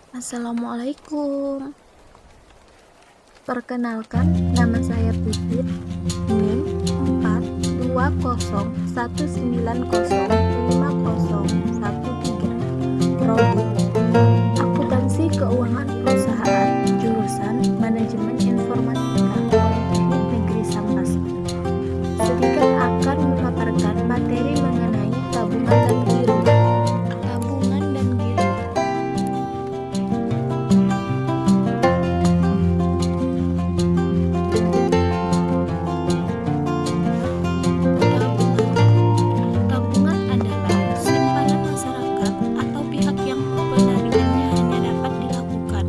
Assalamualaikum. Perkenalkan, nama saya Pipit, NIM 42019050113. Prodi Akuntansi Keuangan Perusahaan, jurusan Manajemen Informatika, Politeknik Negeri Sambas. Sedikit akan memaparkan materi mengenai tabungan dan giro. Tabungan dan giro. Tabungan adalah simpanan masyarakat atau pihak yang penarikannya hanya dapat dilakukan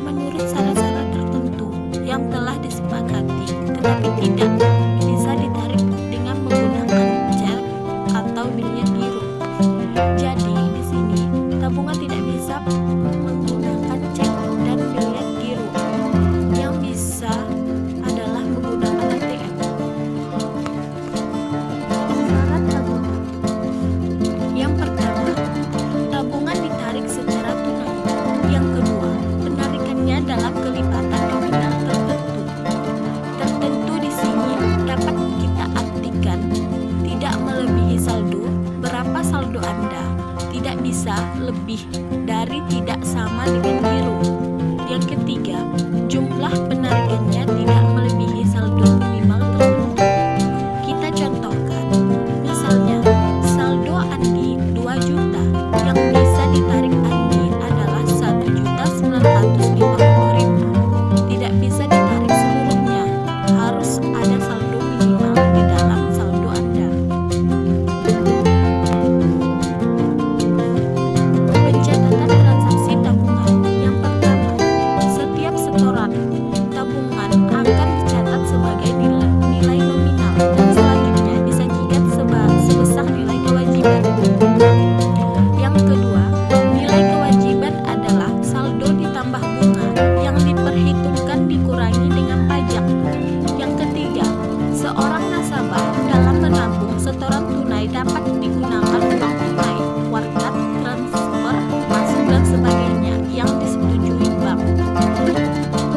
menurut syarat-syarat tertentu yang telah disepakati, tetapi tidak bisa ditarik dengan menggunakan cek atau biliet giro. Jadi di sini tabungan tidak bisa menggunakan cek dan biliet giro. Yang bisa adalah menggunakan ATM. Syarat tabungan. Yang pertama, tabungan ditarik secara tunai. Yang kedua, penarikannya dalam kelipatan nominal tertentu. Tertentu di sini dapat kita artikan tidak melebihi saldo. Berapa saldo Anda? Tidak bisa lebih dari tidak sama dengan giro. Yang ketiga, jumlah penarikannya tidak melebihi saldo minimal tertentu. Kita contohkan, misalnya saldo Andi 2 juta, yang bisa ditarik Andi adalah 1.950.000. Tidak bisa ditarik seluruhnya, harus ada saldo minimal di dalam saldo Anda. Pencatatan transaksi tabungan. Yang pertama, setiap setoran tabungan akan dicatat sebagai nilai nominal dan selanjutnya disajikan sebesar nilai kewajiban. Yang kedua, nilai kewajiban adalah saldo ditambah bunga yang diperhitungkan dikurangi dengan pajak. Yang ketiga, seorang nasabah dalam menabung setoran tunai dapat digunakan uang tunai, warkat, transfer, masuk dan sebagainya yang disetujui bank.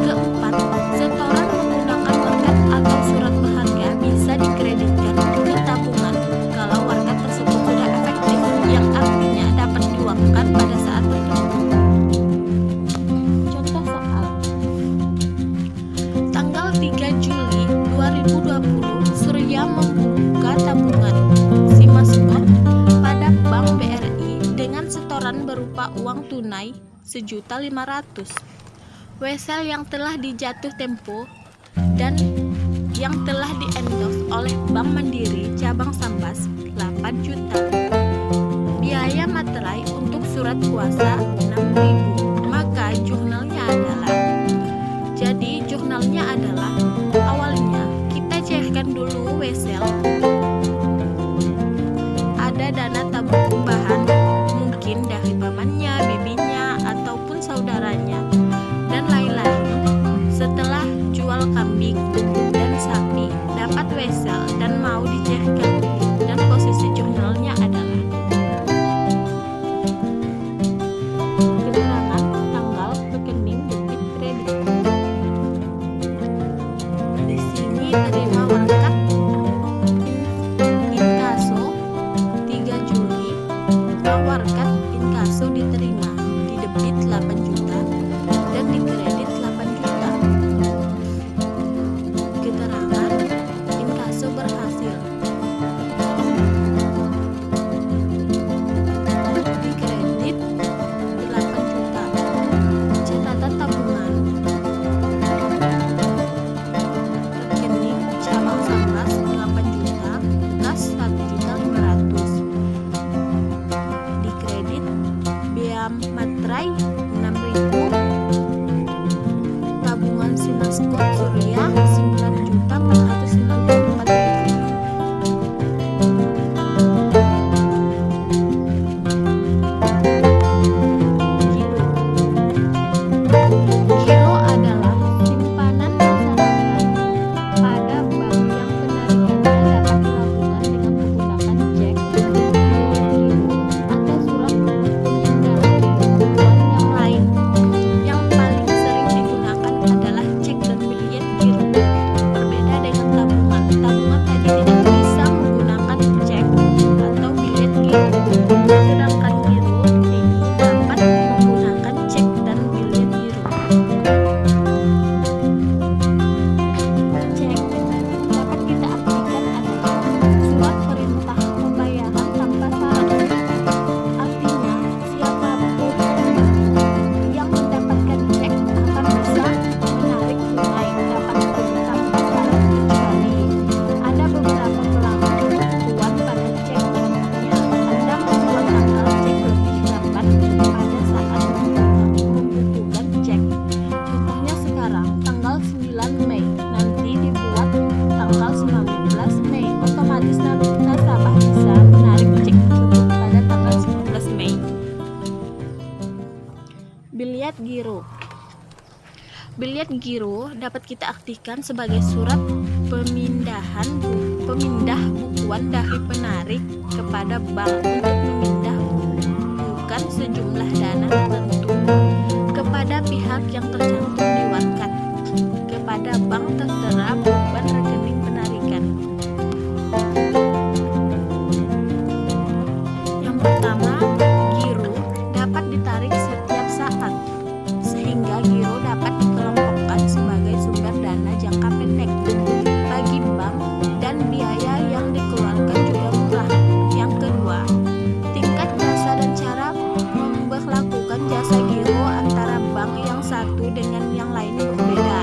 Keempat, setoran menggunakan warkat atau surat berharga bisa dikreditkan ke tabungan kalau warkat tersebut sudah efektif, yang artinya dapat diuangkan pada saat tertentu. Contoh soal. Tanggal 3 Juli 2020, Surya membuka tabungan Simasbor pada Bank BRI dengan setoran berupa uang tunai 1.500.000. Wesel yang telah dijatuh tempo dan yang telah di-endorse oleh Bank Mandiri Cabang Sambas 8 juta. Biaya materai untuk surat kuasa 6.000. Maka jurnalnya adalah awalnya kita cairkan dulu wesel. Ada dana tabung tambahan, mungkin dari pamannya, bibinya, ataupun saudaranya, dan lain-lain. Setelah jual kambing dan sapi, dapat wesel dan mau dicairkan, dan posisi jurnalnya adalah keterangan tanggal rekening debit kredit. Di sini terima warkat inkaso 3 Juli. Warkat inkaso diterima, didebit 8 juta dan dikredit 8 juta. Keterangan inkaso berhasil. Dikredit 8 juta. Catatan tabungan. Rekening cabang Sambas 8 juta, kas 1.500.000. Dikredit biaya materai 6.000. Tabungan Simaskop Surya 9.494.000. Giro. Giro adalah simpanan masyarakat pada bank yang penarikannya dapat dilakukan dengan menggunakan cek, biliet giro, atau surat berbentuk dalam bentuk uang yang lain. Biliet giro. Biliet giro dapat kita artikan sebagai surat pemindah bukuan dari penarik kepada bank untuk memindah bukan sejumlah dana tertentu kepada pihak yang tercantum di warkat kepada bank tertera bukan rekening penarikan. Yang pertama, giro dapat ditarik setiap saat, sehingga giro dapat dikelompokkan sebagai sumber dana jangka pendek bagi bank dan biaya yang dikeluarkan juga murah. Yang kedua, tingkat jasa dan cara memperlakukan jasa giro antara bank yang satu dengan yang lain berbeda.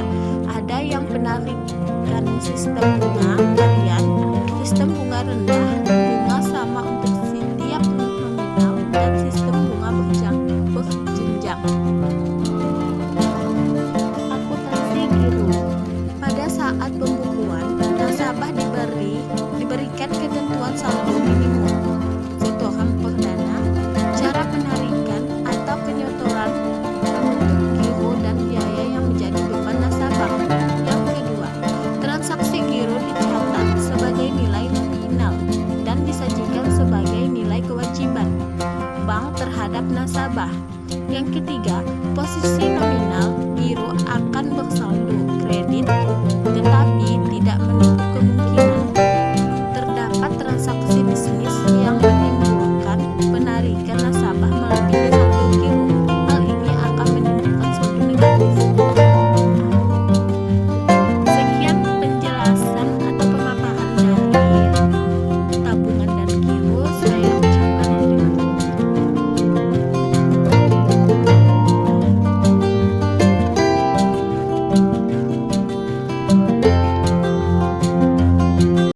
Ada yang penarikan sistem bunga harian, sistem bunga rendah, bunga sama untuk setiap nominal, dan sistem bunga berjenjang. Akuntansi giro. Pada saat pembukuan, nasabah diberikan ketentuan saldo minimum, setoran perdana, cara penarikan atau penyotoran penutup giro dan biaya yang menjadi beban nasabah. Yang kedua, transaksi giro dicatat sebagai nilai nominal dan disajikan sebagai nilai kewajiban bank terhadap nasabah. Yang ketiga, posisi nominal giro akan bersaldo kredit, tetapi